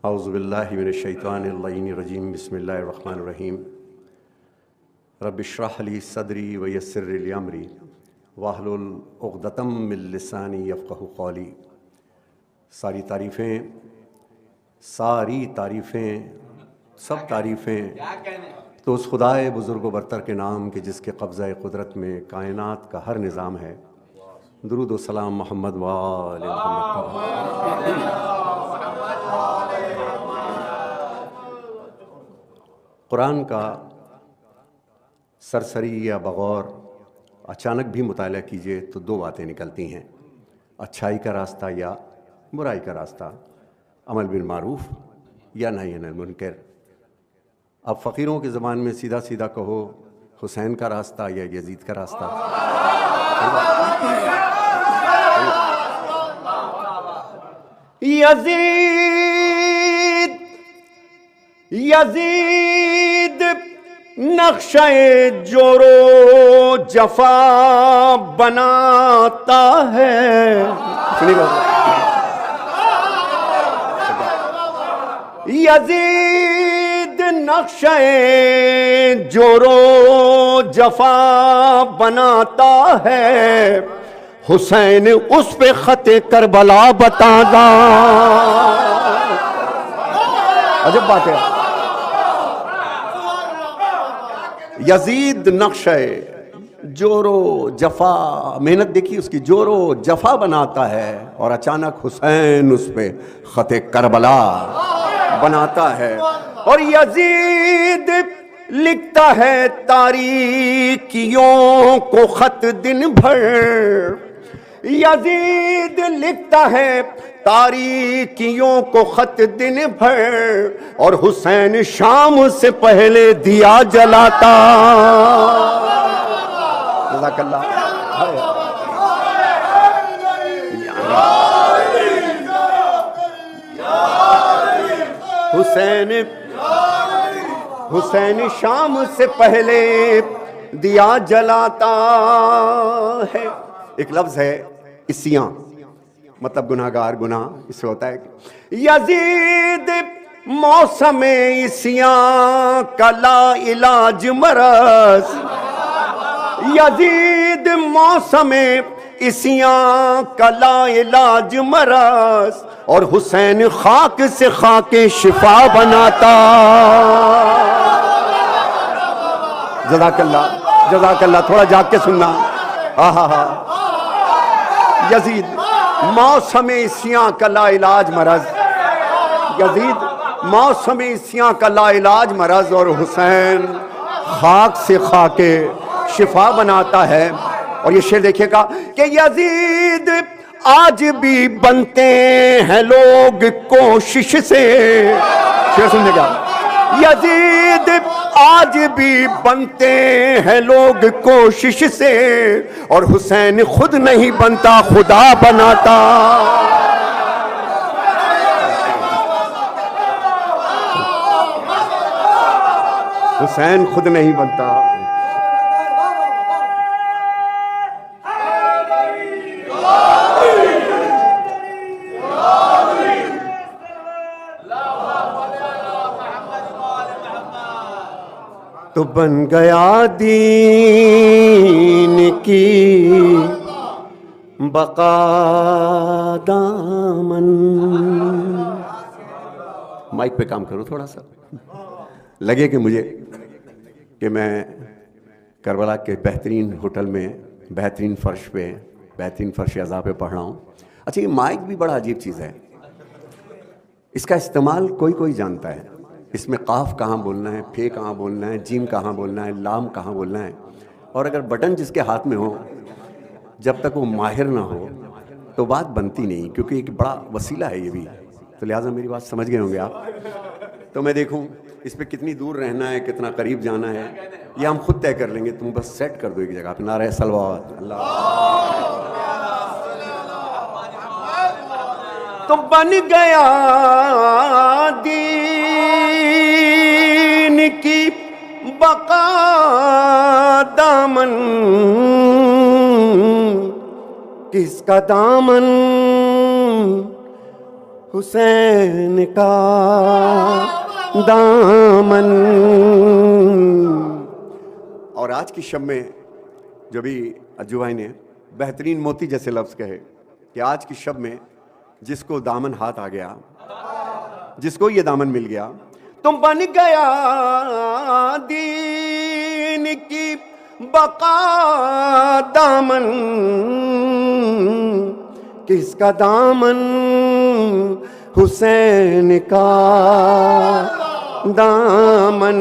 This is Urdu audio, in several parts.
اعوذ باللہ من الشیطان اللعین الرجیم بسم اللہ الرحمن الرحیم رب اشرح لی صدری ویسر لی امری واحلل عقدۃ من لسانی یفقہوا قولی۔ ساری تعریفیں سب تعریفیں تو اس خدائے بزرگ و برتر کے نام کے جس کے قبضہ قدرت میں کائنات کا ہر نظام ہے۔ درود و سلام محمد و آل محمد۔ قرآن کا سرسری یا بغور اچانک بھی مطالعہ کیجئے تو دو باتیں نکلتی ہیں، اچھائی کا راستہ یا برائی کا راستہ، عمل بالمعروف یا نہی عن المنکر۔ اب فقیروں کی زبان میں سیدھا سیدھا کہو، حسین کا راستہ یا یزید کا راستہ؟ یزید نقشہ جورو جفا بناتا ہے۔ یزید نقشہ جورو جفا بناتا ہے، حسین اس پہ خط کربلا بتاتا۔ عجب بات ہے، یزید نقشہ جورو جفا، محنت دیکھی اس کی، جورو جفا بناتا ہے اور اچانک حسین اس پہ خط کربلا بناتا ہے۔ اور یزید لکھتا ہے تاریکیوں کو خط دن بھر، یزید لکھتا ہے تاریکیوں کو خط دن بھر، اور حسین شام سے پہلے دیا جلاتا۔ جزاک اللہ۔ حسین شام سے پہلے دیا جلاتا ہے۔ ایک لفظ ہے عصیاں، مطلب گناہگار، گناہ اس سے ہوتا ہے کہ یزید موسم عصیاں کا لا علاج مرض، یزید موسم عصیاں کا لا علاج مرض، اور حسین خاک سے خاک شفا بناتا۔ جزاک اللہ، جزاک اللہ، تھوڑا جاگ کے سننا۔ یزید موسم عصیاں کا لا علاج مرض، یزید موسم عصیاں کا لا علاج مرض، اور حسین خاک سے خاک شفا بناتا ہے۔ اور یہ شعر دیکھیے گا کہ یزید آج بھی بنتے ہیں لوگ کوشش سے، شعر سننے گا، یزید آج بھی بنتے ہیں لوگ کوشش سے، اور حسین خود نہیں بنتا، خدا بناتا۔ حسین خود نہیں بنتا۔ تو بن گیا دین کی بقا دامن۔ مائک پہ کام کرو تھوڑا سا، لگے کہ مجھے کہ میں کربلا کے بہترین ہوٹل میں بہترین فرش پہ، بہترین فرش اعضاء پہ پڑھ رہا ہوں۔ اچھا، یہ مائک بھی بڑا عجیب چیز ہے، اس کا استعمال کوئی جانتا ہے، اس میں قاف کہاں بولنا ہے، پھے کہاں بولنا ہے، جیم کہاں بولنا ہے، لام کہاں بولنا ہے۔ اور اگر بٹن جس کے ہاتھ میں ہو، جب تک وہ ماہر نہ ہو تو بات بنتی نہیں، کیونکہ ایک بڑا وسیلہ ہے یہ بھی۔ تو لہٰذا میری بات سمجھ گئے ہوں گے آپ۔ تو میں دیکھوں اس پہ کتنی دور رہنا ہے، کتنا قریب جانا ہے، یہ ہم خود طے کر لیں گے۔ تم بس سیٹ کر دو ایک جگہ پہ، نعرہ صلوات اللہ۔ تو بن گیا دین کی بقا دامن، کس کا دامن؟ حسین کا دامن. اور آج کی شب میں جو بھی اجو بھائی نے بہترین موتی جیسے لفظ کہے کہ آج کی شب میں جس کو دامن ہاتھ آ گیا, جس کو یہ دامن مل گیا, تم بن گیا دین کی بقا دامن. کس کا دامن؟ حسین کا دامن.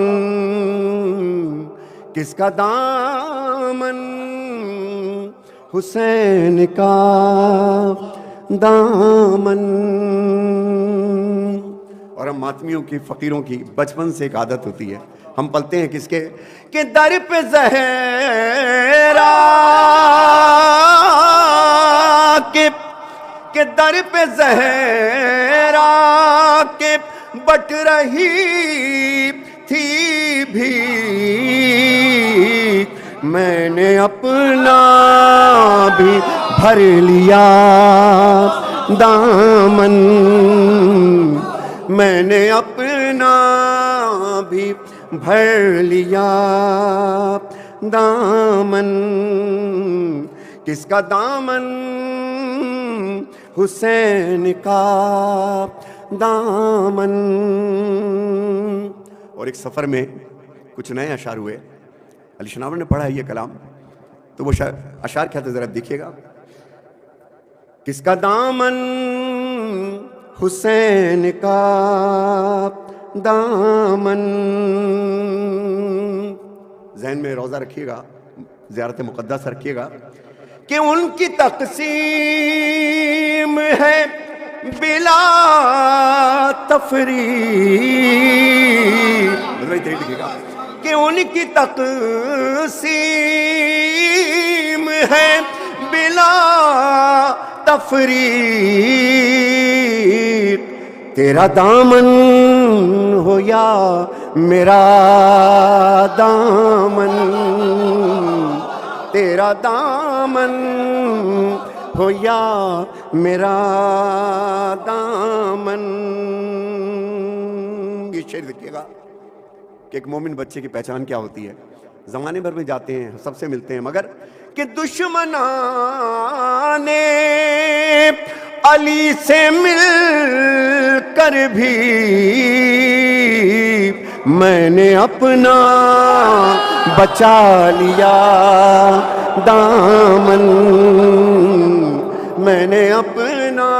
کس کا دامن؟ حسین کا دامن. اور ہم ماتمیوں کی, فقیروں کی بچپن سے ایک عادت ہوتی ہے, ہم پلتے ہیں کس کے کہ در پہ زہرا کہ در پہ زہرا کے بٹ رہی تھی بھی. میں نے اپنا بھی بھر لیا دامن. میں نے اپنا بھی بھر لیا دامن. کس کا دامن؟ حسین کا دامن. اور ایک سفر میں کچھ نئے اشعار ہوئے, علی شناور نے پڑھا ہے یہ کلام, تو وہ اشعار کیا تھا ذرا دیکھیے گا. کس کا دامن؟ حسین کا دامن. ذہن میں روزہ رکھیے گا, زیارت مقدس رکھیے گا کہ ان کی تقسیم ہے بلا تفریق. کہ ان کی تقسیم ہے بلا تفریق. تیرا دامن ہو یا میرا دامن, تیرا دامن ہو یا میرا دامن. یہ شعر دیکھیے گا کہ ایک مومن بچے کی پہچان کیا ہوتی ہے. زمانے بھر میں جاتے ہیں, سب سے ملتے ہیں, مگر کہ دشمنان علی سے مل کر بھی میں نے اپنا بچا لیا دامن. میں نے اپنا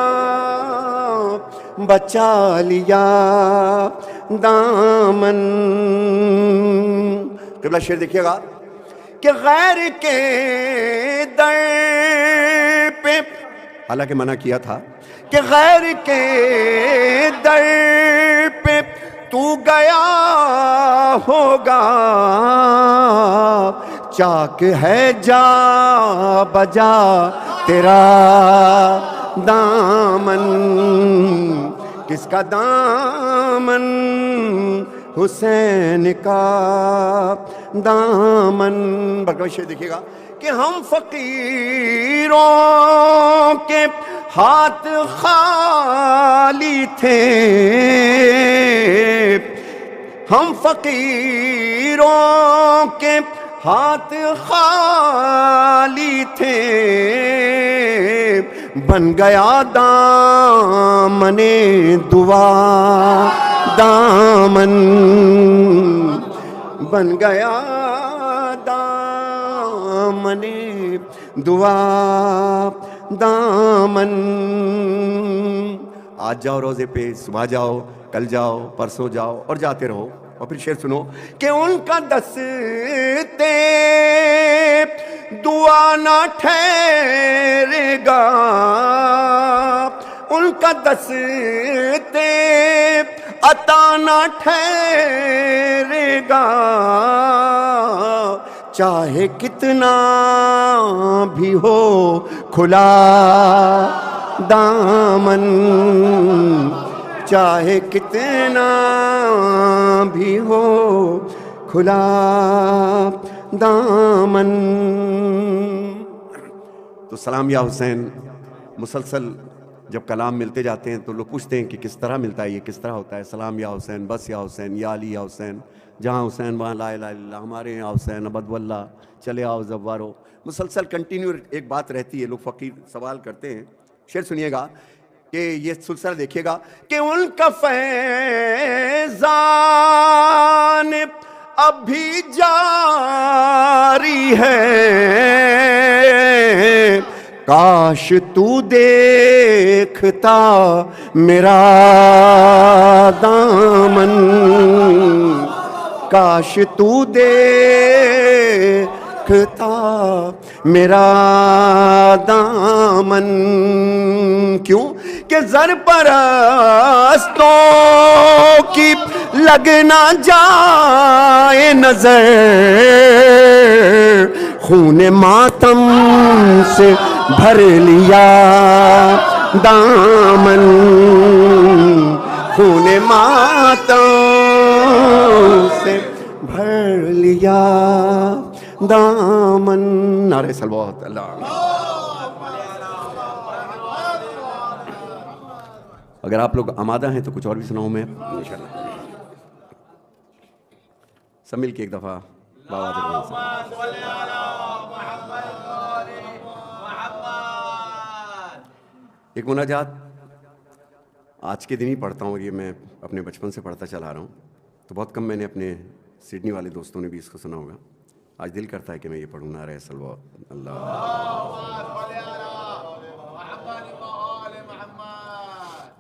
بچا لیا دامن. قبلہ شعر دیکھیے گا کہ غیر کے در پہ, حالانکہ منع کیا تھا کہ غیر کے در پہ تو گیا ہوگا, چاک ہے جا بجا تیرا دامن. کس کا دامن؟ حسین کا دامن. بقیہ شعر دیکھیے گا کہ ہم فقیروں کے ہاتھ خالی تھے, ہم فقیروں کے ہاتھ خالی تھے. بن گیا دامن دعا دامن, بن گیا دامن دعا دامن. آج جاؤ روزے پہ, صبح جاؤ, کل جاؤ, پرسوں جاؤ, اور جاتے رہو. اور پھر شعر سنو کہ ان کا دستے دعا نہ ٹھہرے گا, ان کا دستے عطا نہ ٹھہرے گا. چاہے کتنا بھی ہو کھلا دامن, چاہے کتنا بھی ہو کھلا دامن. تو سلام یا حسین مسلسل جب کلام ملتے جاتے ہیں تو لوگ پوچھتے ہیں کہ کس طرح ملتا ہے، یہ کس طرح ہوتا ہے؟ سلام یا حسین، بس یا حسین، یا علی یا حسین، جہاں حسین وہاں لا الہ الا اللہ، ہمارے یہاں حسین ابد واللہ، چلے آؤ زوارو، مسلسل کنٹینیو ایک بات رہتی ہے. لوگ فقیر سوال کرتے ہیں. شعر سنیے گا کہ یہ سلسلہ دیکھیے گا کہ ان کا فیضان اب بھی جاری ہے، کاش تو دیکھتا میرا دامن، کاش تو دیکھتا میرا دامن. کیوں کہ زر پرستوں کی لگ نہ جائے نظر، خون ماتم سے بھر لیا دامن، خون ماتم سے بھر لیا دامن. نعرہ صلوات اللہ. اگر آپ لوگ آمادہ ہیں تو کچھ اور بھی سناؤں میں انشاءاللہ. سب مل کے ایک دفعہ ایک مناجات آج کے دن ہی پڑھتا ہوں. یہ میں اپنے بچپن سے پڑھتا چلا رہا ہوں، تو بہت کم میں نے اپنے سڈنی والے دوستوں نے بھی اس کو سنا ہوگا. آج دل کرتا ہے کہ میں یہ پڑھوں. نعرہ صلوات اللہ.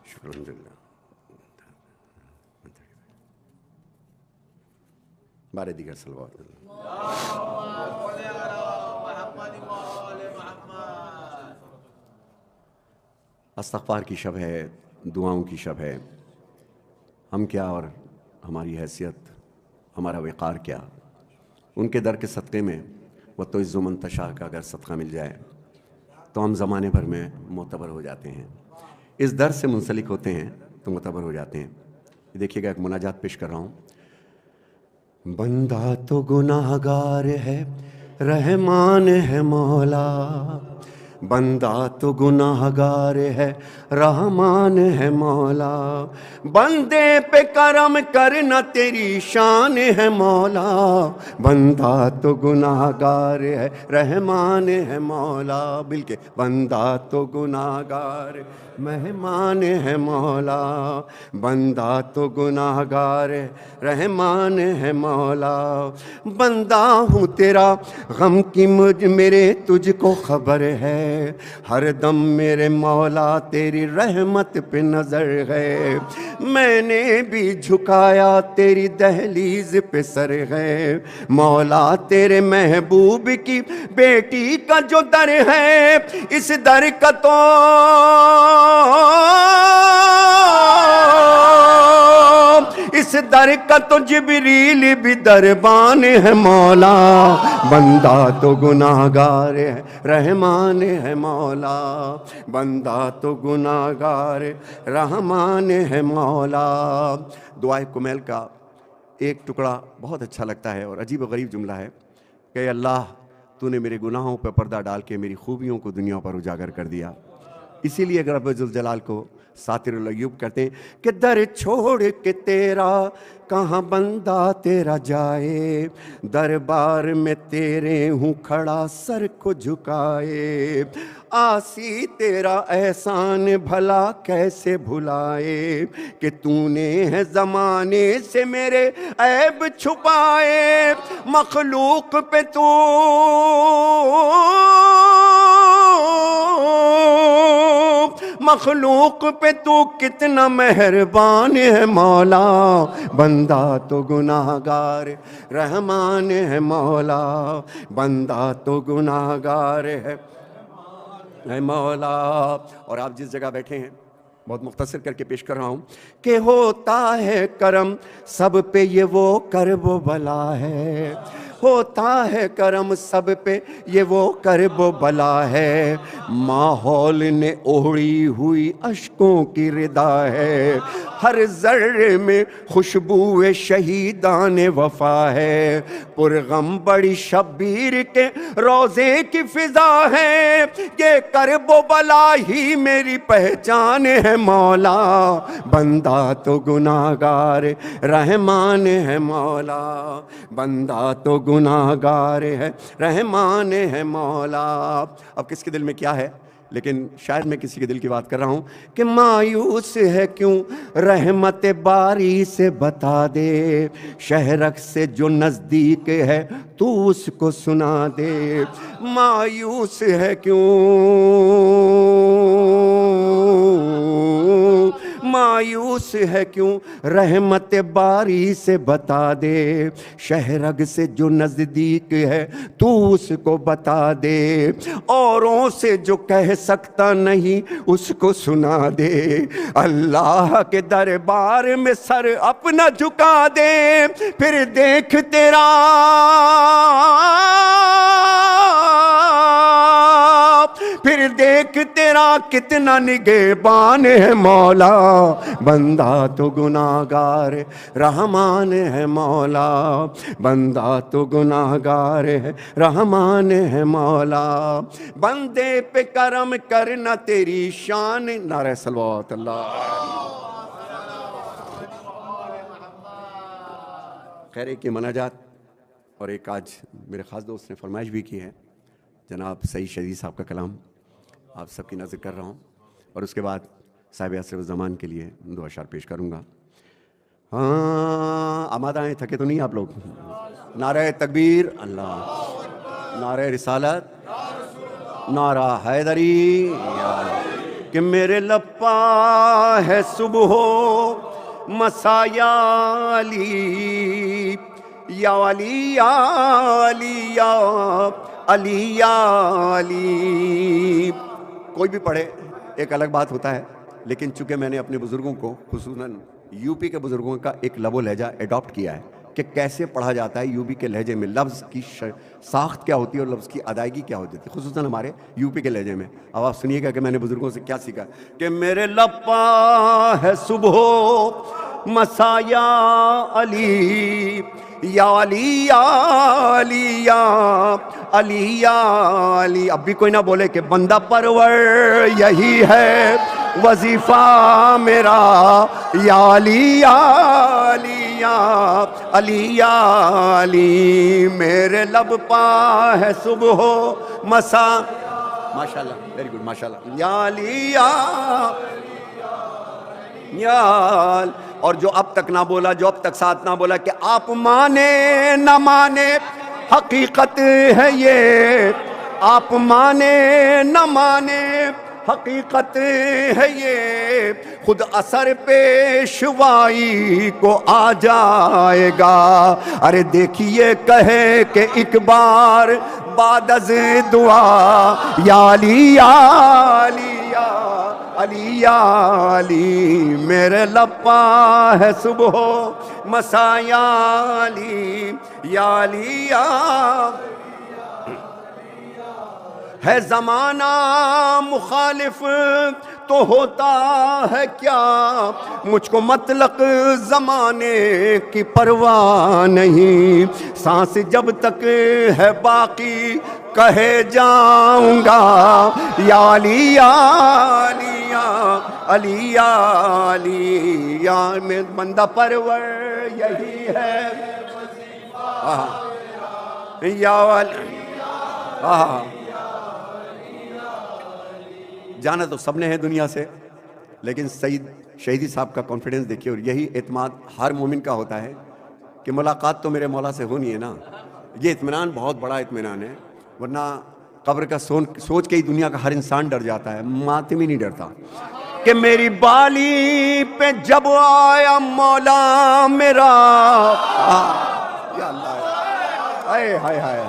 شکر الحمدللہ. بارے دیگر صلوات اللہ. استغفار کی شب ہے، دعاؤں کی شب ہے. ہم کیا اور ہماری حیثیت، ہمارا وقار کیا. ان کے در کے صدقے میں وہ تو عز و منتشا کا اگر صدقہ مل جائے تو ہم زمانے بھر میں معتبر ہو جاتے ہیں. اس در سے منسلک ہوتے ہیں تو معتبر ہو جاتے ہیں. دیکھیے گا ایک مناجات پیش کر رہا ہوں. بندہ تو گناہ گار ہے، رحمان ہے مولا، بندہ تو گناہ گار ہے، رحمان ہے مولا، بندے پہ کرم کرنا تیری شان ہے مولا، بندہ تو گناہ گار ہے، رحمان ہے مولا. بلکہ بندہ تو گناہ گار مہمان ہے مولا، بندہ تو گناہ گار رحمان ہے مولا. بندہ ہوں تیرا غم کی میرے تجھ کو خبر ہے، ہر دم میرے مولا تیری رحمت پہ نظر ہے. میں نے بھی جھکایا تیری دہلیز پہ سر ہے، مولا تیرے محبوب کی بیٹی کا جو در ہے، اس در کا تو اس در کا تو جبریل بھی دربان ہے مولا. بندہ تو گناہ گار ہے، رحمان ہے مولا، بندہ تو گناہ گار رحمان ہے مولا. دعائے کمیل کا ایک ٹکڑا بہت اچھا لگتا ہے اور عجیب و غریب جملہ ہے کہ اللہ تو نے میرے گناہوں پہ پردہ ڈال کے میری خوبیوں کو دنیا پر اجاگر کر دیا. اسی لیے رب ذوالجلال کو ساتر العیوب کرتے ہیں کہ در چھوڑ کے تیرا کہاں بندہ تیرا جائے، دربار میں تیرے ہوں کھڑا سر کو جھکائے. آسی تیرا احسان بھلا کیسے بھلائے، کہ تو نے ہے زمانے سے میرے عیب چھپائے. مخلوق پہ تو مخلوق پہ تو کتنا مہربان ہے مولا، بندہ تو گناہ گار رحمان ہے مولا، بندہ تو گناہ گار ہے مولا. اور آپ جس جگہ بیٹھے ہیں بہت مختصر کر کے پیش کر رہا ہوں کہ ہوتا ہے کرم سب پہ یہ وہ کرب و بلا ہے، ہوتا ہے کرم سب پہ یہ وہ کرب و بلا ہے. ماحول نے اوڑھی ہوئی اشکوں کی ردا ہے، ہر ذرے میں خوشبو شہیدان وفا ہے، پرغم بڑی شبیر کے روزے کی فضا ہے، یہ کرب و بلا ہی میری پہچان ہے مولا، بندہ تو گناہگار رحمان ہے مولا، بندہ تو گناہگار ہے رحمان ہے مولا۔ اب کس کے دل میں کیا ہے، لیکن شاید میں کسی کے دل کی بات کر رہا ہوں کہ مایوس ہے کیوں رحمت باری سے بتا دے، شہرک سے جو نزدیک ہے تو اس کو سنا دے، مایوس ہے کیوں، مایوس ہے کیوں رحمت باری سے بتا دے، شہرگ سے جو نزدیک ہے تو اس کو بتا دے، اوروں سے جو کہہ سکتا نہیں اس کو سنا دے، اللہ کے دربار میں سر اپنا جھکا دے، پھر دیکھ تیرا پھر دیکھ تیرا کتنا نگہبان ہے مولا، بندہ تو گناہگار رحمان ہے مولا، بندہ تو گناہگار ہے رحمان ہے مولا، بندے پہ کرم کرنا تیری شان، نعرہ صلوات اللہ۔ خیر ایک یہ مناجات اور ایک آج میرے خاص دوست نے فرمائش بھی کی ہے، جناب سعید شہید صاحب کا کلام آپ سب کی نظر کر رہا ہوں، اور اس کے بعد صاحب عصر الزمان کے لیے دو اشعار پیش کروں گا۔ ہاں آمادہ ہیں، تھکے تو نہیں آپ لوگ؟ نعرہ تکبیر اللہ، نعرہ رسالت، نعرہ حیدری، کہ میرے لپا ہے صبح و مسا یا علی، یا علی یا علی یا علی یا علی۔ کوئی بھی پڑھے ایک الگ بات ہوتا ہے، لیکن چونکہ میں نے اپنے بزرگوں کو خصوصاً یو پی کے بزرگوں کا ایک لب و لہجہ ایڈاپٹ کیا ہے کہ کیسے پڑھا جاتا ہے یو پی کے لہجے میں، لفظ کی ساخت کیا ہوتی ہے اور لفظ کی ادائیگی کیا ہوتی ہے، خصوصاً ہمارے یو پی کے لہجے میں۔ اب آپ سنیے گا کہ میں نے بزرگوں سے کیا سیکھا، کہ میرے لپا ہے صبح مسا یا علی، یا علی یا علی یا علی یا علی۔ اب بھی کوئی نہ بولے کہ بندہ پرور یہی ہے وظیفہ میرا، یا علی یا علی یا علی یا علی، میرے لب پا ہے صبح و مسا، ماشاءاللہ ویری گڈ ماشاءاللہ، یا علی یا، اور جو اب تک نہ بولا، جو اب تک ساتھ نہ بولا کہ آپ مانے نہ مانے حقیقت ہے یہ، آپ مانے نہ مانے حقیقت ہے یہ، خود اثر پیشوائی کو آ جائے گا، ارے دیکھیے کہے کہ ایک بار بعد از دعا، یا علی یا علی یا علی یا علی، میرے لپا ہے صبح و مسا یا علی، یا علی یا، ہے زمانہ مخالف تو ہوتا ہے کیا، مجھ کو مطلق زمانے کی پرواہ نہیں، سانس جب تک ہے باقی کہے جاؤں گا، یا علی یا علی یا علی یا علی، یا میں بندہ پرور یہی ہے، یا علی، جانا تو سب نے ہے دنیا سے، لیکن سعید شہیدی صاحب کا کانفیڈنس دیکھیے، اور یہی اعتماد ہر مومن کا ہوتا ہے کہ ملاقات تو میرے مولا سے ہونی ہے نا، یہ اطمینان بہت بڑا اطمینان ہے، ورنہ قبر کا سوچ کے ہی دنیا کا ہر انسان ڈر جاتا ہے، ماتم ہی نہیں ڈرتا، کہ میری بالی پہ جب آیا مولا میرا، یا اللہ، ہائے ہائے ہائے،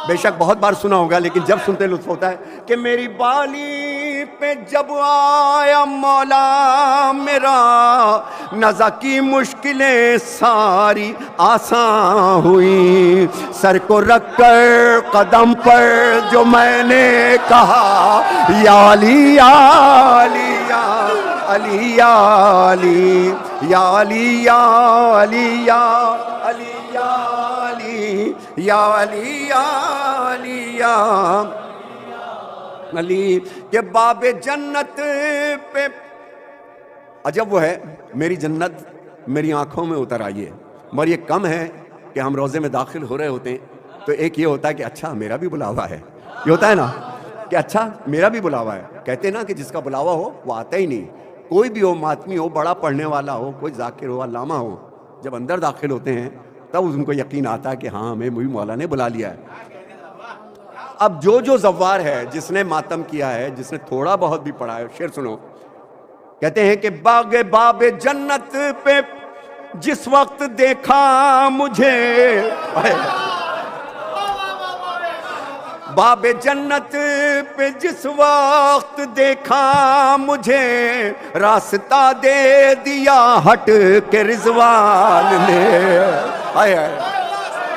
بے شک بہت بار سنا ہوگا لیکن جب سنتے لطف ہوتا ہے، کہ میری بالی پہ جب آیا مولا میرا، نزا کی مشکلیں ساری آسان ہوئی، سر کو رکھ کر قدم پر جو میں نے کہا، یا علی یا علی یا علی یا علی یا علی یا علی یا علی یا علی یا علی یا علی یا علی کہ باب جنت پہ عجب وہ ہے میری جنت میری آنکھوں میں اتر آئی ہے، مگر یہ کم ہے کہ ہم روزے میں داخل ہو رہے ہوتے ہیں تو ایک یہ ہوتا ہے کہ اچھا میرا بھی بلاوا ہے، یہ ہوتا ہے نا کہ اچھا میرا بھی بلاوا ہے. کہتے ہیں نا کہ جس کا بلاوا ہو وہ آتا ہی نہیں، کوئی بھی ہو، ماتمی ہو، بڑا پڑھنے والا ہو، کوئی ذاکر ہو، علامہ ہو، جب اندر داخل ہوتے ہیں تب ان کو یقین آتا ہے کہ ہاں ہمیں بھی مولا نے بلا لیا ہے. اب جو زوار ہے، جس نے ماتم کیا ہے، جس نے تھوڑا بہت بھی پڑھا ہے، شعر سنو. کہتے ہیں کہ باب جنت پہ جس وقت دیکھا مجھے، باب جنت پہ جس وقت دیکھا مجھے، راستہ دے دیا ہٹ کے رضوان نے.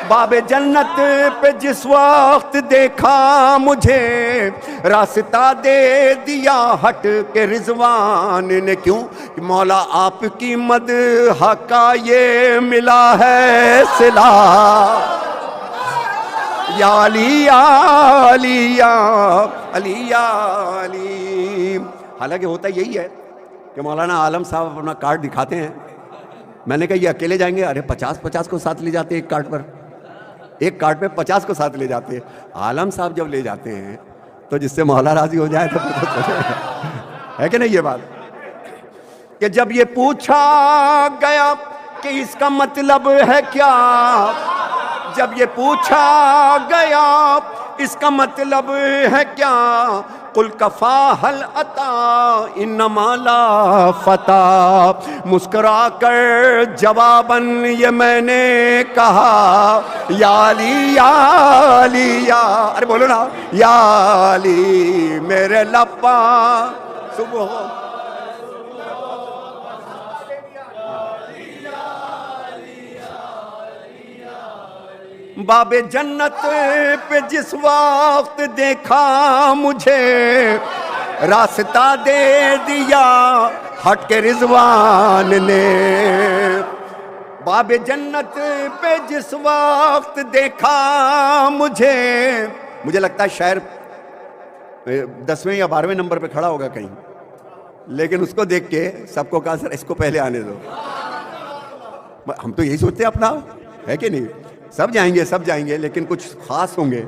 باب جنت پہ جس وقت دیکھا مجھے، راستہ دے دیا ہٹ کے رضوان نے. کیوں؟ کہ مولا آپ کی مدح کا یہ ملا ہے صلہ، یا علی یا علی یا علی یا علی. حالانکہ ہوتا یہی ہے کہ مولانا عالم صاحب اپنا کارڈ دکھاتے ہیں. میں نے کہا یہ اکیلے جائیں گے؟ ارے 50 کو ساتھ لے جاتے ہیں، ایک کارڈ پر، ایک کارڈ پہ 50 کو ساتھ لے جاتے ہیں. عالم صاحب جب لے جاتے ہیں تو جس سے مولا راضی ہو جائے تو ہے کہ نہیں یہ بات؟ کہ جب یہ پوچھا گیا کہ اس کا مطلب ہے کیا، جب یہ پوچھا گیا اس کا مطلب ہے کیا، قل کفا حل عطا انما لا فتح. مسکرا کر جواباً یہ میں نے کہا، یا علی یا علی یا، ارے بولو نا، یا علی میرے لبا صبح. باب جنت پہ جس وقت دیکھا مجھے، راستہ دے دیا ہٹ کے رضوان نے. باب جنت پہ جس وقت دیکھا مجھے لگتا ہے شاعر 10ویں یا 12ویں نمبر پہ کھڑا ہوگا کہیں، لیکن اس کو دیکھ کے سب کو کہا سر اس کو پہلے آنے دو. ہم تو یہی سوچتے ہیں اپنا، ہے کہ نہیں؟ سب جائیں گے لیکن کچھ خاص ہوں گے.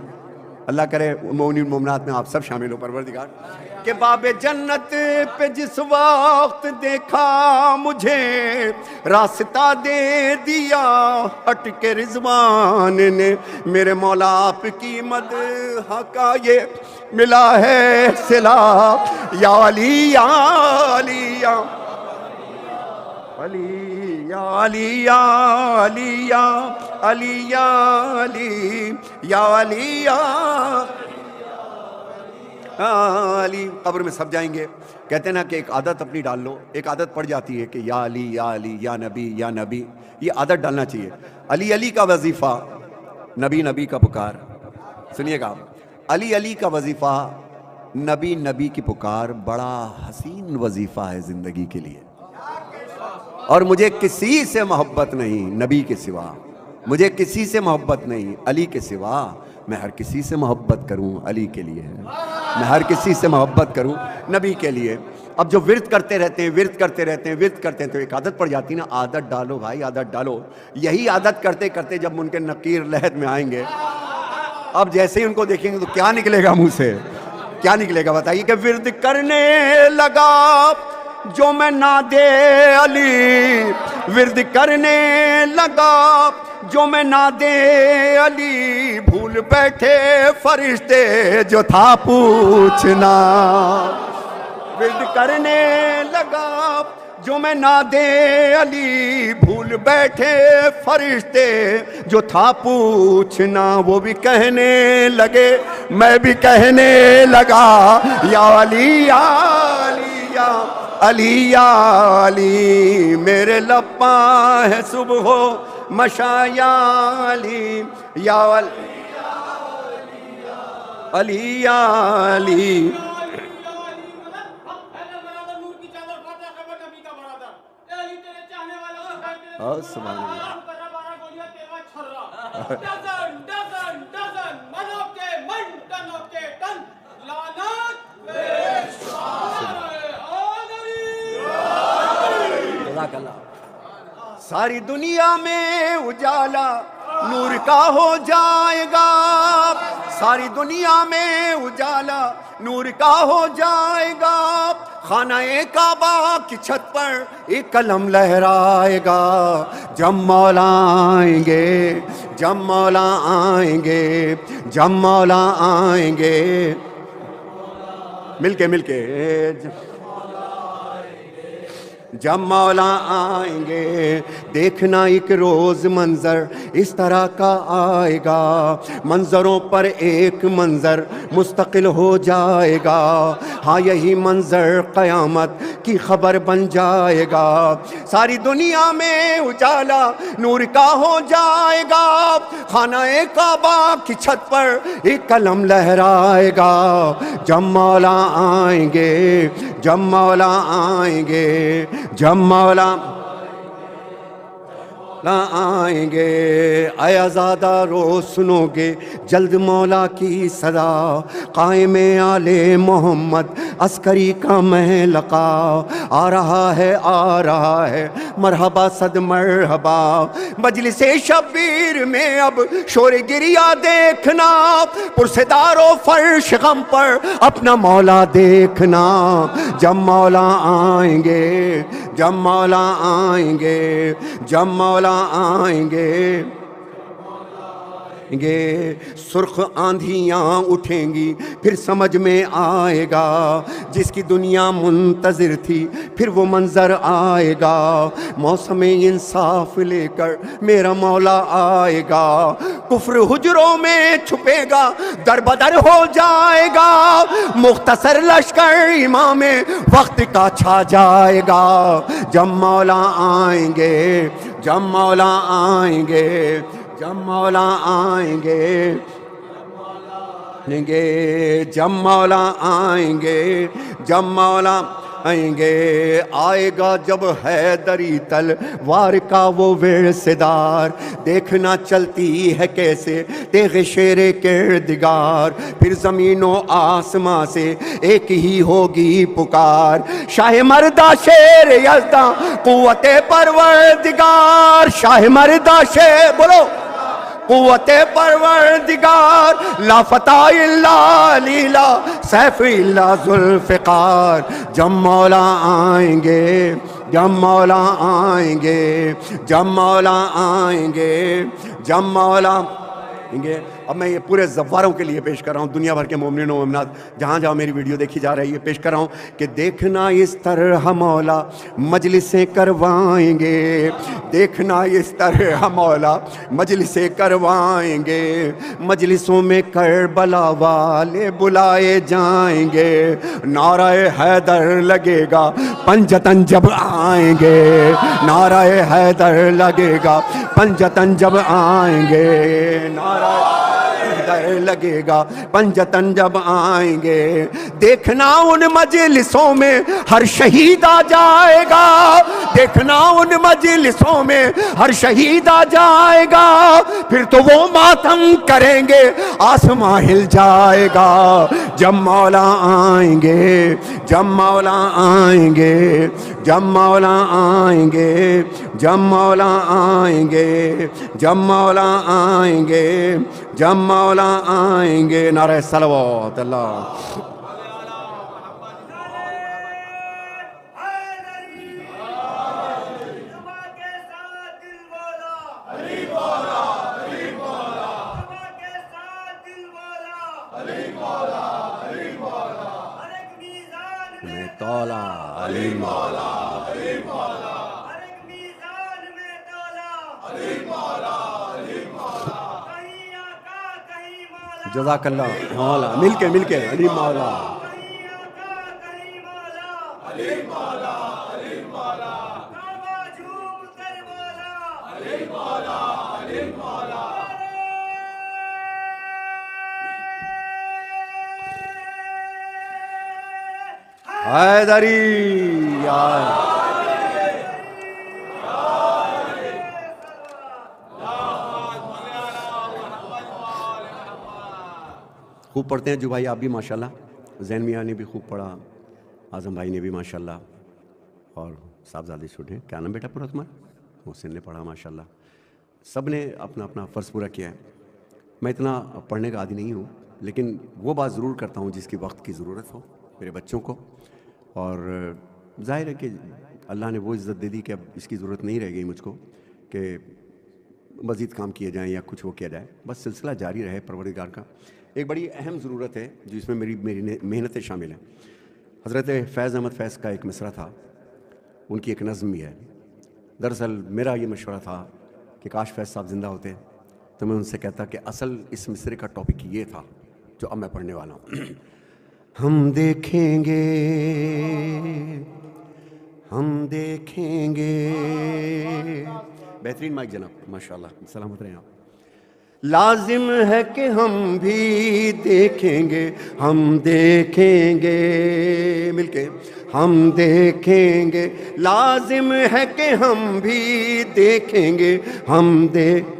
اللہ کرے مومنین مومنات میں آپ سب شامل ہو پروردگار. کہ باب جنت پہ جس وقت دیکھا مجھے، راستہ دے دیا ہٹ کے رضوان نے. میرے مولا آپ کی مدح کا یہ ملا ہے صلہ، یا علی یا علی یا علی یا علی یا علی یا علی یا علی یا علی یا علی. قبر میں سب جائیں گے. کہتے ہیں نا کہ ایک عادت اپنی ڈال لو، ایک عادت پڑ جاتی ہے کہ یا علی یا علی یا نبی یا نبی، یہ عادت ڈالنا چاہیے. علی علی کا وظیفہ، نبی نبی کا پکار. سنیے گا، علی علی کا وظیفہ، نبی نبی کی پکار بڑا حسین وظیفہ ہے زندگی کے لیے. اور مجھے کسی سے محبت نہیں نبی کے سوا، مجھے کسی سے محبت نہیں علی کے سوا. میں ہر کسی سے محبت کروں علی کے لیے، میں ہر کسی سے محبت کروں نبی کے لیے. اب جو ورد کرتے رہتے ہیں تو ایک عادت پڑ جاتی نا. عادت ڈالو بھائی، عادت ڈالو. یہی عادت کرتے کرتے جب ان کے نقیر لحد میں آئیں گے، اب جیسے ہی ان کو دیکھیں گے تو کیا نکلے گا منہ سے، کیا نکلے گا بتائیے؟ کہ ورد کرنے لگا جو میں نادے علی، ورد کرنے لگا جو میں نادے علی، بھول بیٹھے فرشتے جو تھا پوچھنا. ورد کرنے لگا جو میں نادے علی، بھول بیٹھے فرشتے جو تھا پوچھنا. وہ بھی کہنے لگے میں بھی کہنے لگا، یا علی یا علی یا علی یا علی میرے لباں ہے صبح و مشا، یا علی یا علی یا علی. سبحان اللہ. جزاک اللہ. ساری دنیا میں اجالا نور کا ہو جائے گا، ساری دنیا میں اجالا نور کا ہو جائے گا، خانہ کعبہ کی چھت پر ایک قلم لہرائے گا، جب مولا آئیں گے، جب مولا آئیں گے، جب مولا آئیں گے، مل کے جب مولا آئیں گے، دیکھنا ایک روز منظر اس طرح کا آئے گا، منظروں پر ایک منظر مستقل ہو جائے گا، ہاں یہی منظر قیامت کی خبر بن جائے گا، ساری دنیا میں اجالا نور کا ہو جائے گا، خانہ کعبہ کی چھت پر ایک قلم لہرائے گا، جب مولا آئیں گے، جب مولا آئیں گے، جب مولا آئیں گے، اے آزادہ رو سنو گے جلد مولا کی صدا، قائم آل محمد عسکری کا محلقہ، آ رہا ہے مرحبا صد مرحبا، مجلس شبیر میں اب شور گریہ دیکھنا، پرسدار و فرش غم پر اپنا مولا دیکھنا، جب مولا آئیں گے، جب مولا آئیں گے، جب مولا آئیں گے، سرخ آندھیاں اٹھیں گی پھر سمجھ میں آئے گا، جس کی دنیا منتظر تھی پھر وہ منظر آئے گا، موسم انصاف لے کر میرا مولا آئے گا، کفر حجروں میں چھپے گا در بدر ہو جائے گا، مختصر لشکر امام وقت کا چھا جائے گا، جب مولا آئیں گے، جب مولا آئیں گے، جب مولا آئیں گے، جب مولا آئیں گے، جب مولا آئیں گے، آئے گا جب حیدری تلوار کا وہ ورثدار، دیکھنا چلتی ہے کیسے تیغ شیر کردگار، پھر زمین و آسماں سے ایک ہی ہوگی پکار، شاہ مردہ شیر یزداں قوت پروردگار، شاہ مردہ شیر بولو قوت پروردگار، لا فتح الا لیلا سیف الا ذوالفقار، جب مولا آئیں گے، جب مولا آئیں گے، جب مولا آئیں گے، جب مولا آئیں گے. اب میں یہ پورے زواروں کے لیے پیش کر رہا ہوں، دنیا بھر کے مومنین و مومنات جہاں جہاں میری ویڈیو دیکھی جا رہی ہے، پیش کر رہا ہوں کہ دیکھنا اس طرح مولا مجلسیں کروائیں گے، دیکھنا اس طرح مولا مجلسیں کروائیں گے، مجلسوں میں کربلا والے بلائے جائیں گے، نعرہ حیدر لگے گا پنجتن جب آئیں گے، نعرہ حیدر لگے گا پنجتن جب آئیں گے، نعرہ لگے گا پنجتن جب آئیں گے، دیکھنا ان مجلسوں میں ہر شہید آ جائے گا، دیکھنا ان مجلسوں میں ہر شہید آ جائے گا، پھر تو وہ ماتم کریں گے آسماں ہل جائے گا، جب مولا آئیں گے، جب مولا آئیں گے، جب مولا آئیں گے، جب مولا آئیں گے، جب مولا آئیں گے، جب مولا آئیں گے، نعرہ صلوات اللہ. علی مولا جزاک اللہ مولا، مل کے علی مولا، علی مولا، علی مولا، علی مولا، علی مولا. حیدری یا خوب پڑھتے ہیں جو بھائی آپ بھی ماشاءاللہ، زین میاں نے بھی خوب پڑھا، اعظم بھائی نے بھی ماشاءاللہ، اور صاحبزادے چھوٹے کیا نام بیٹا پورا تمہارا؟ محسن نے پڑھا ماشاءاللہ. سب نے اپنا اپنا فرض پورا کیا ہے. میں اتنا پڑھنے کا عادی نہیں ہوں، لیکن وہ بات ضرور کرتا ہوں جس کی وقت کی ضرورت ہو میرے بچوں کو. اور ظاہر ہے کہ اللہ نے وہ عزت دے دی کہ اب اس کی ضرورت نہیں رہ گئی مجھ کو کہ مزید کام کیے جائیں یا کچھ وہ کیا جائے، بس سلسلہ جاری رہے پروردگار کا. ایک بڑی اہم ضرورت ہے جس میں میری محنتیں شامل ہیں. حضرت فیض احمد فیض کا ایک مصرع تھا، ان کی ایک نظم بھی ہے. دراصل میرا یہ مشورہ تھا کہ کاش فیض صاحب زندہ ہوتے تو میں ان سے کہتا کہ اصل اس مصرعے کا ٹاپک یہ تھا جو اب میں پڑھنے والا ہوں. ہم دیکھیں گے، ہم دیکھیں گے. بہترین مائک جناب ماشاءاللہ، سلامت رہیں آپ. لازم ہے کہ ہم بھی دیکھیں گے، ہم دیکھیں گے مل کے، ہم دیکھیں گے. لازم ہے کہ ہم بھی دیکھیں گے، ہم دیکھیں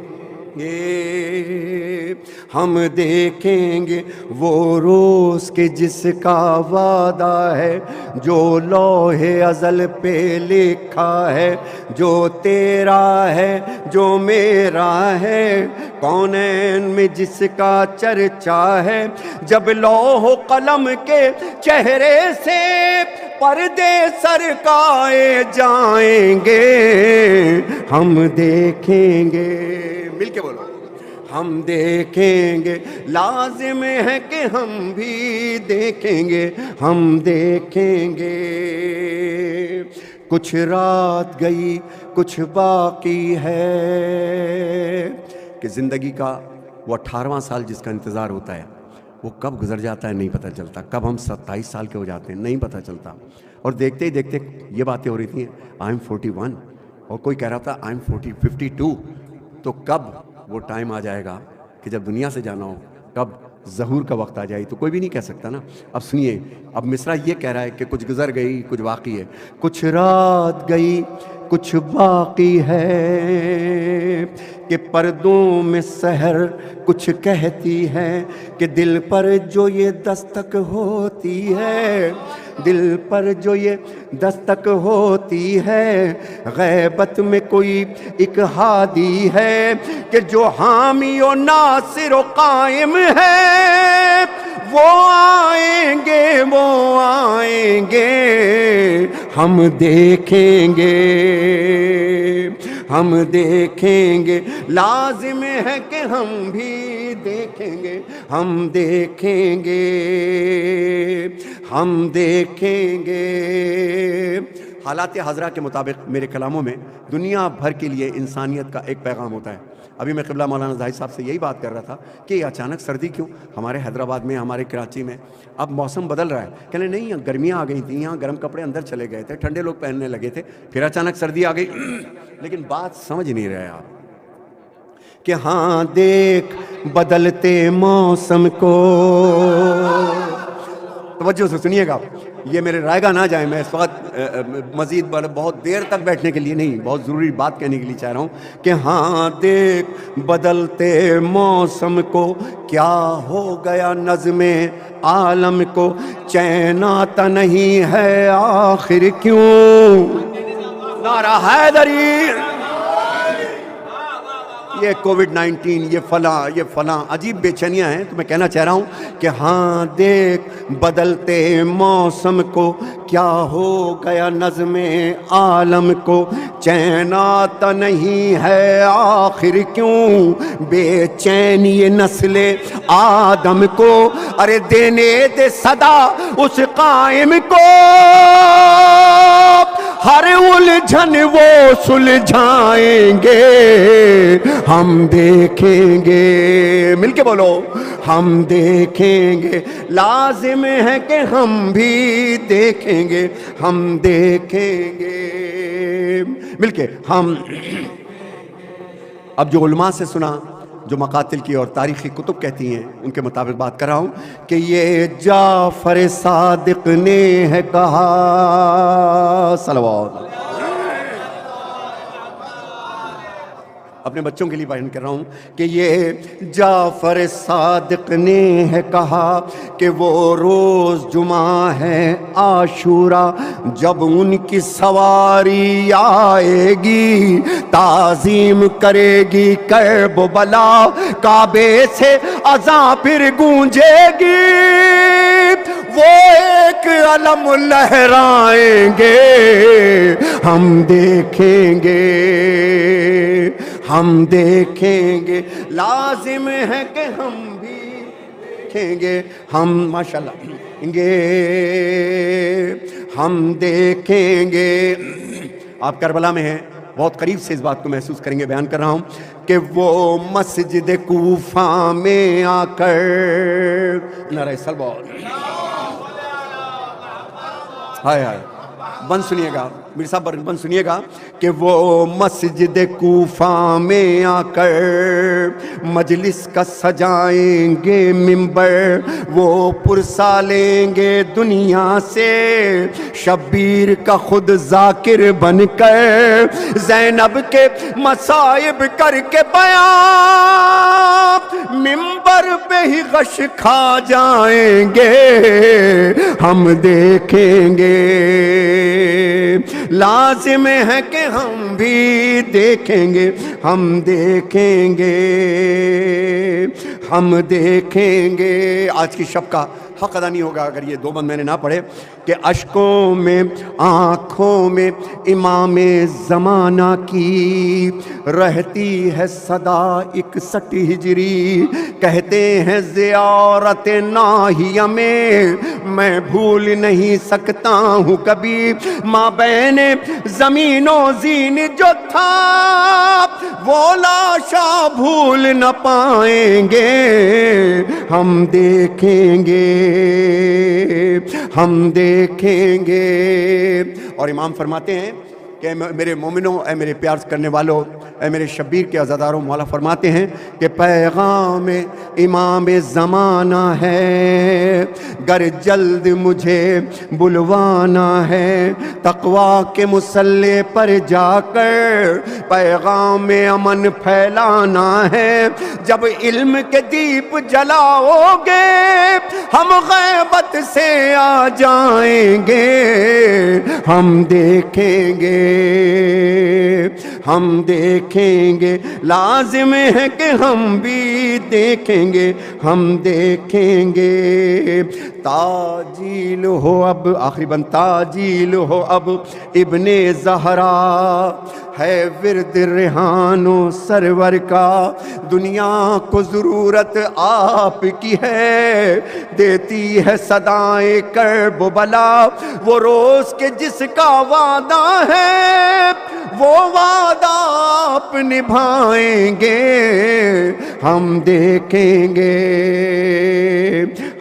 گے، ہم دیکھیں گے وہ روز کے جس کا وعدہ ہے، جو لوح ازل پہ لکھا ہے، جو تیرا ہے جو میرا ہے، کونین میں جس کا چرچا ہے. جب لوح و قلم کے چہرے سے پردے سرکائے جائیں گے، ہم دیکھیں گے. مل کے بولو، ہم دیکھیں گے. لازم ہے کہ ہم بھی دیکھیں گے، ہم دیکھیں گے. کچھ رات گئی کچھ باقی ہے، کہ زندگی کا وہ 18واں سال جس کا انتظار ہوتا ہے وہ کب گزر جاتا ہے نہیں پتہ چلتا. کب ہم 27 سال کے ہو جاتے ہیں نہیں پتہ چلتا. اور دیکھتے ہی دیکھتے یہ باتیں ہو رہی تھیں آئی ایم 41، اور کوئی کہہ رہا تھا آئی ایم 52. تو کب وہ ٹائم آ جائے گا کہ جب دنیا سے جانا ہو، کب ظہور کا وقت آ جائے تو کوئی بھی نہیں کہہ سکتا نا. اب سنیے، اب مصرع یہ کہہ رہا ہے کہ کچھ گزر گئی کچھ باقی ہے. کچھ رات گئی کچھ باقی ہے، کہ پردوں میں سحر کچھ کہتی ہے، کہ دل پر جو یہ دستک ہوتی ہے، دل پر جو یہ دستک ہوتی ہے، غیبت میں کوئی ایک ہادی ہے، کہ جو حامی و ناصر و قائم ہے. وہ آئیں گے وہ آئیں گے، ہم دیکھیں گے، ہم دیکھیں گے. لازم ہے کہ ہم بھی دیکھیں گے، ہم دیکھیں گے، ہم دیکھیں گے. حالات حاضرہ کے مطابق میرے کلاموں میں دنیا بھر کے لیے انسانیت کا ایک پیغام ہوتا ہے. ابھی میں قبلہ مولانا زاہد صاحب سے یہی بات کر رہا تھا کہ یہ اچانک سردی کیوں ہمارے حیدرآباد میں، ہمارے کراچی میں اب موسم بدل رہا ہے. کہنے نہیں، گرمیاں آ گئی تھیں، یہاں گرم کپڑے اندر چلے گئے تھے، ٹھنڈے لوگ پہننے لگے تھے، پھر اچانک سردی آ گئی. لیکن بات سمجھ نہیں رہے آپ کہ ہاں دیکھ بدلتے موسم کو. توجہ سے سنیے گا، یہ میرے رائے گا نہ جائیں. میں اس وقت مزید بہت دیر تک بیٹھنے کے لیے نہیں، بہت ضروری بات کہنے کے لیے چاہ رہا ہوں کہ ہاں دیکھ بدلتے موسم کو، کیا ہو گیا نظم عالم کو، چین آتا نہیں ہے آخر کیوں. نعرہ حیدری. یہ کووڈ-19، یہ فلاں عجیب بے چینیاں ہیں. تو میں کہنا چاہ رہا ہوں کہ ہاں دیکھ بدلتے موسم کو، کیا ہو گیا نظم عالم کو، چین آتا نہیں ہے آخر کیوں. بے چین یہ نسل آدم کو، ارے دینے دے صدا اس قائم کو، ہر الجھن وہ سلجھائیں گے، ہم دیکھیں گے. مل کے بولو، ہم دیکھیں گے. لازم ہے کہ ہم بھی دیکھیں گے، ہم دیکھیں گے. مل کے ہم. اب جو علماء سے سنا، جو مقاتل کی اور تاریخی کتب کہتی ہیں، ان کے مطابق بات کر رہا ہوں کہ یہ جعفر صادق نے ہے کہا. صلوات. اپنے بچوں کے لیے بیان کر رہا ہوں کہ یہ جعفر صادق نے ہے کہا کہ وہ روز جمعہ ہے عاشورہ، جب ان کی سواری آئے گی تعظیم کرے گی کرب و بلا، کعبے سے اذان پھر گونجے گی، وہ ایک علم لہرائیں گے، ہم دیکھیں گے، ہم دیکھیں گے، لازم ہے کہ ہم بھی دیکھیں گے، ہم ماشاءاللہ گے، ہم دیکھیں گے۔ آپ کربلا میں ہیں، بہت قریب سے اس بات کو محسوس کریں گے، بیان کر رہا ہوں کہ وہ مسجد کوفہ میں آ کر نعرہ صلوات، ہائے ہائے، بند سنیے گا میر صاحب، بند سنیے گا کہ وہ مسجد کوفہ میں آ کر مجلس کا سجائیں گے منبر، وہ پرسا لیں گے دنیا سے شبیر کا خود ذاکر بن کر، زینب کے مصائب کر کے بیان منبر پہ ہی غش کھا جائیں گے، ہم دیکھیں گے، لازم ہے کہ ہم بھی دیکھیں گے، ہم دیکھیں گے، ہم دیکھیں گے۔ آج کی شب کا حق ادا نہیں ہوگا اگر یہ دو بند میں نے نہ پڑھے کہ اشکوں میں آنکھوں میں امام زمانہ کی رہتی ہے صدا 61 ہجری، کہتے ہیں زیارت ناہیہ میں بھول نہیں سکتا ہوں کبھی، ماں بین زمین و زین جو تھا وہ لاشا بھول نہ پائیں گے، ہم دیکھیں گے، ہم دیکھیں گے۔ اور امام فرماتے ہیں کہ میرے مومنوں، اے میرے پیار کرنے والوں، اے میرے شبیر کے عزاداروں، مولا فرماتے ہیں کہ پیغام امام زمانہ ہے، گر جلد مجھے بلوانا ہے، تقویٰ کے مصلے پر جا کر پیغام امن پھیلانا ہے، جب علم کے دیپ جلاؤ گے ہم غیبت سے آ جائیں گے، ہم دیکھیں گے، ہم دیکھیں گے، لازم ہے کہ ہم بھی دیکھیں گے، ہم دیکھیں گے۔ تاجیل ہو اب، آخری بند، تاجیل ہو اب ابن زہرا ہے ورد ریحان و سرور کا، دنیا کو ضرورت آپ کی ہے، دیتی ہے صدائیں کرب و بلا، وہ روز کے جس کا وعدہ ہے وہ وعدہ آپ نبھائیں گے، ہم دیکھیں گے،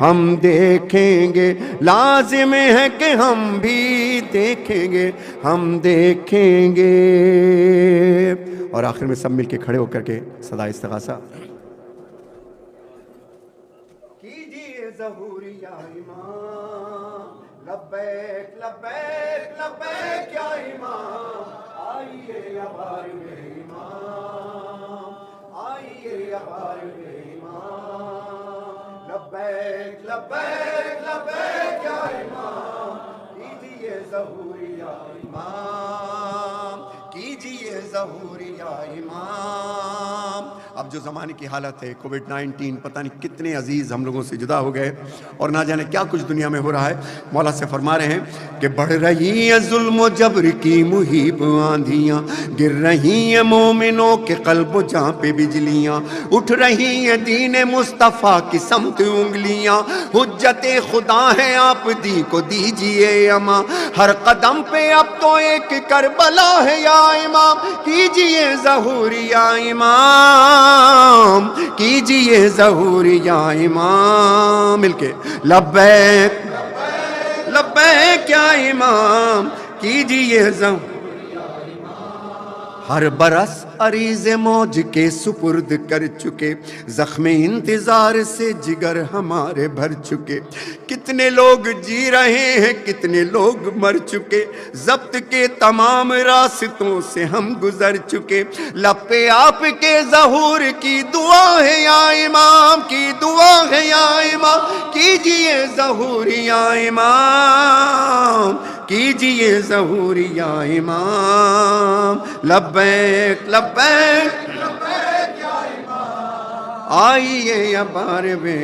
ہم دیکھیں گے، لازم ہے کہ ہم بھی دیکھیں گے، ہم دیکھیں گے۔ اور آخر میں سب مل کے کھڑے ہو کر کے صدا استغاثہ کیجئے ظہور یا امام، لبیک لبیک لبیک یا امام، آئیے ابار میں امام، آئیے ابار میں امام، لبیک لبیک لبیک یا امام، کیجئے ظہور یا امام، کیجئے ظہور یا امام۔ اب جو زمانے کی حالت ہے، کووڈ-19، پتہ نہیں کتنے عزیز ہم لوگوں سے جدا ہو گئے اور نہ جانے کیا کچھ دنیا میں ہو رہا ہے۔ مولا سے فرما رہے ہیں کہ بڑھ رہی ہیں ظلم و جبر کی مہیب آندھیاں، گر رہی ہیں مومنوں کے قلب و جاں پہ بجلیاں، اٹھ رہی ہیں دین مصطفیٰ کی سمت انگلیاں، حجت خدا ہے آپ دی کو دیجئے اما، ہر قدم پہ اب تو ایک کربلا ہے یا امام، کیجئے ظہور یا امام، کیجئے ظہور یا امام، مل کے لبیک لبیک یا امام، کیجئے ظہور، ہر برس عریض موج کے سپرد کر چکے، زخم انتظار سے جگر ہمارے بھر چکے، کتنے لوگ جی رہے ہیں کتنے لوگ مر چکے، ضبط کے تمام راستوں سے ہم گزر چکے، لب پہ آپ کے ظہور کی دعا ہے یا امام، کی دعا ہے یا امام، کیجئے ظہور یا امام، کیجئے ظہور یا امام، لبیک لبیک یا امام، آئیے یا بار بے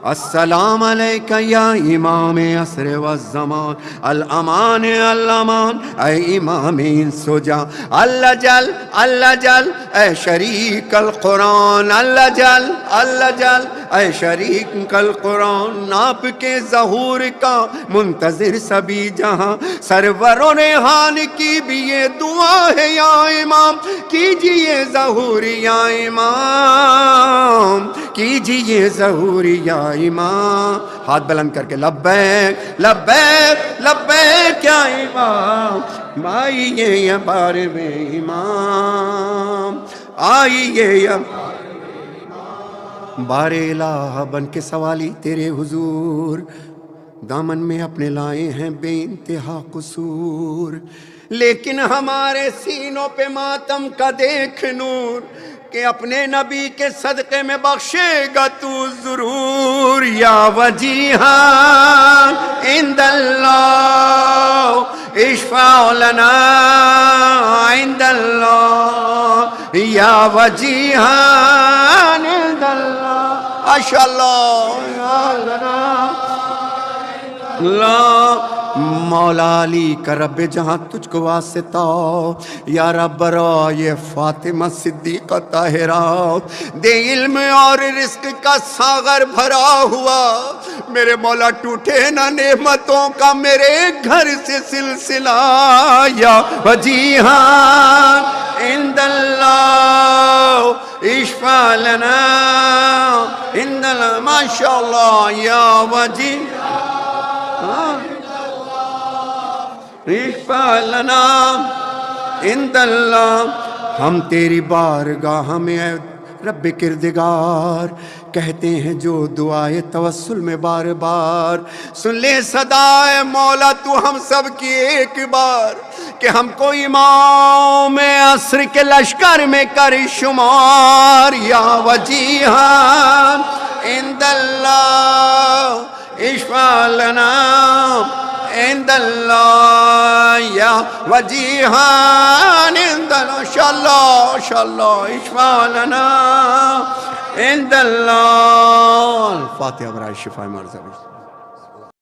السلام علیکہ یا امام عصر والزمان، الامان الامان اے امام انس و جان، اللہ جل اللہ جل اے شریک القرآن، اللہ جل اللہ جل اے شریک القرآن، آپ کے ظہور کا منتظر سبھی جہاں، سرور و ریحان کی بھی یہ دعا ہے یا امام، کیجئے ظہور یا امام، کیجئے ظہور یا امام، ہاتھ بلند کر کے لبیک لبیک لبیک یا امام، آئیے یا بار میں امام، آئیے یا بار الہ بن کے سوالی تیرے حضور، دامن میں اپنے لائے ہیں بے انتہا قصور، لیکن ہمارے سینوں پہ ماتم کا دیکھ نور، کہ اپنے نبی کے صدقے میں بخشے گا تو ضرور، یا وجیہان عند اللہ اشفع لنا عند اللہ، یا وجیہان عند اللہ اشفع لنا اللہ، مولا علی کا رب جہاں تجھ کو واسطہ، یا رب برائے فاطمہ صدیقہ طاہرہ، دے علم اور رزق کا ساغر بھرا ہوا، میرے مولا ٹوٹے نہ نعمتوں کا میرے گھر سے سلسلہ، یا وجیہان عند اللہ اشفع لنا عند اللہ، ماشاءاللہ، یا وجیہان اشفع لنا عند اللہ، ہم تیری بارگاہ میں اے رب کردگار کہتے ہیں جو دعائے توسل میں بار بار، سن لے صدائے مولا تو ہم سب کی ایک بار، کہ ہم کو امام عصر کے لشکر میں کر شمار، یا وجیہان عند اللہ اشفع لنا عند اللہ، یا وجیہان عند اللہ، انشاءاللہ انشاءاللہ اشفع لنا عند اللہ، الفاتحہ برائے شفاء مرضى